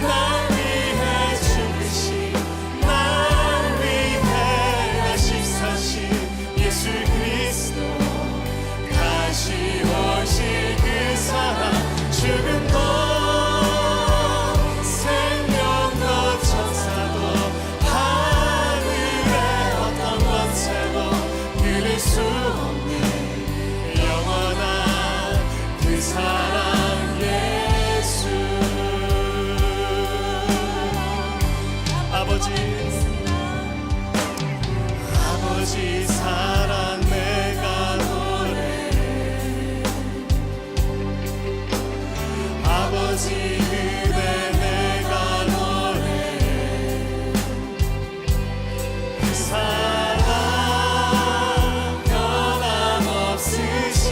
날 위해 죽으신 날 위해 다시 사신 예수 그리스도 다시 오실 그 사랑 죽음도 생명도 천사도 하늘의 어떤 권세도 끊을 수 없는 영원한 그 사랑 예수 아버지 사랑 내가 노래해. 아버지 은혜 내가 노래해. 그 사랑 변함없으신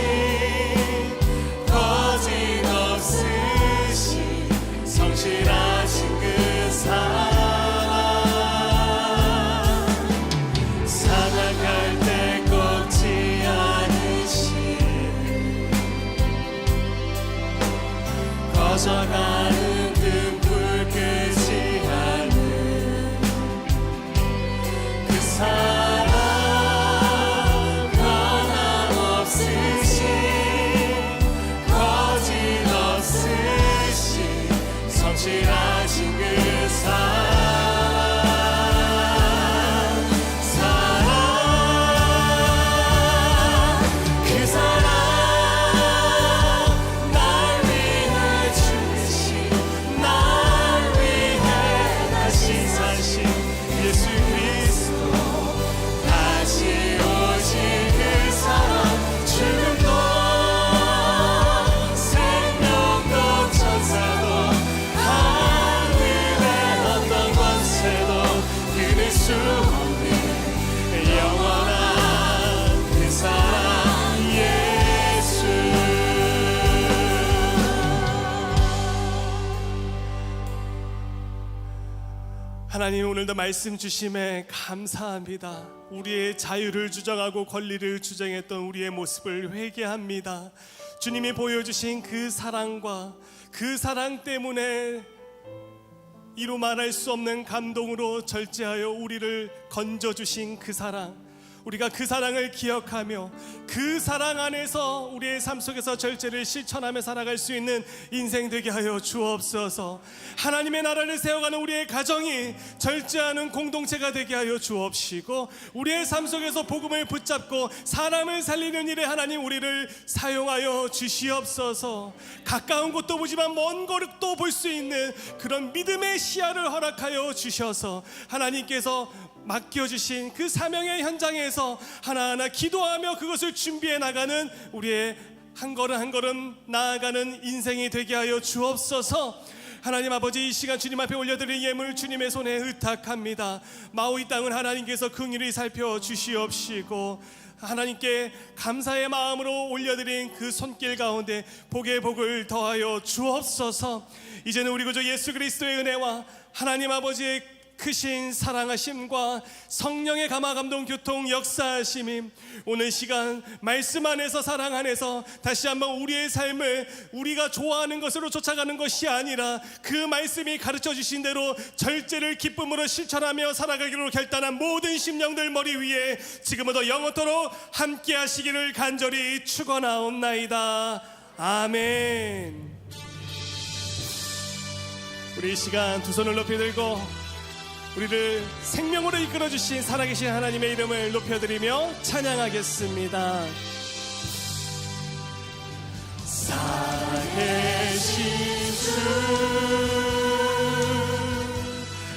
거짓없으신 성실하신 그 사랑 살아갈 때 꺾지 않으신 꺼져가는 등불 끄지 않는 그 사랑 변함없으신 거짓없으신 성실하신 그 사랑 그 사랑 날 위해 죽으신 날 위해 다시 사신 예수 그리스도 다시 오실 그 사랑 죽음도 생명도 천사도 하늘의 어떤 권세도 끊을 수 없는 영원한 그 사랑 예수 하나님 오늘도 말씀 주심에 감사합니다. 우리의 자유를 주장하고 권리를 주장했던 우리의 모습을 회개합니다. 주님이 보여주신 그 사랑과 그 사랑 때문에 이루 말할 수 없는 감동으로 절제하여 우리를 건져주신 그 사랑, 우리가 그 사랑을 기억하며 그 사랑 안에서 우리의 삶 속에서 절제를 실천하며 살아갈 수 있는 인생 되게 하여 주옵소서. 하나님의 나라를 세워가는 우리의 가정이 절제하는 공동체가 되게 하여 주옵시고, 우리의 삶 속에서 복음을 붙잡고 사람을 살리는 일에 하나님 우리를 사용하여 주시옵소서. 가까운 곳도 보지만 먼 곳도 볼 수 있는 그런 믿음의 시야를 허락하여 주셔서 하나님께서 맡겨주신 그 사명의 현장에서 하나하나 기도하며 그것을 준비해 나가는 우리의 한 걸음 한 걸음 나아가는 인생이 되게 하여 주옵소서. 하나님 아버지, 이 시간 주님 앞에 올려드린 예물 주님의 손에 의탁합니다. 마오이 땅을 하나님께서 긍휼히 살펴주시옵시고 하나님께 감사의 마음으로 올려드린 그 손길 가운데 복의 복을 더하여 주옵소서. 이제는 우리 구주 예수 그리스도의 은혜와 하나님 아버지의 크신 사랑하심과 성령의 감화 감동 교통 역사하심이 오늘 시간 말씀 안에서 사랑 안에서 다시 한번 우리의 삶을 우리가 좋아하는 것으로 쫓아가는 것이 아니라 그 말씀이 가르쳐 주신 대로 절제를 기쁨으로 실천하며 살아가기로 결단한 모든 심령들 머리 위에 지금부터 영원토록 함께 하시기를 간절히 축원하옵나이다. 아멘. 우리 이 시간 두 손을 높이 들고 우리를 생명으로 이끌어주신 살아계신 하나님의 이름을 높여드리며 찬양하겠습니다. 살아계신 주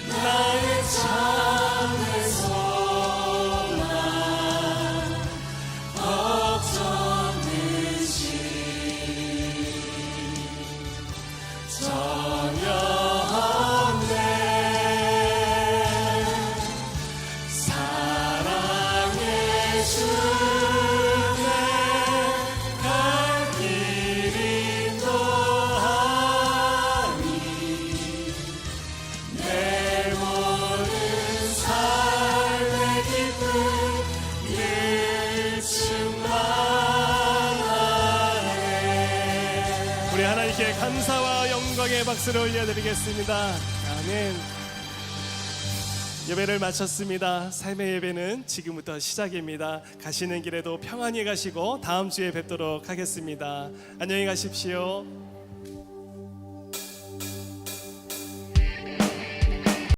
나의 참의 소망 걱정 듯이 전혀 감사와 영광의 박수를 올려드리겠습니다. 아멘. 예배를 마쳤습니다. 삶의 예배는 지금부터 시작입니다. 가시는 길에도 평안히 가시고 다음 주에 뵙도록 하겠습니다. 안녕히 가십시오.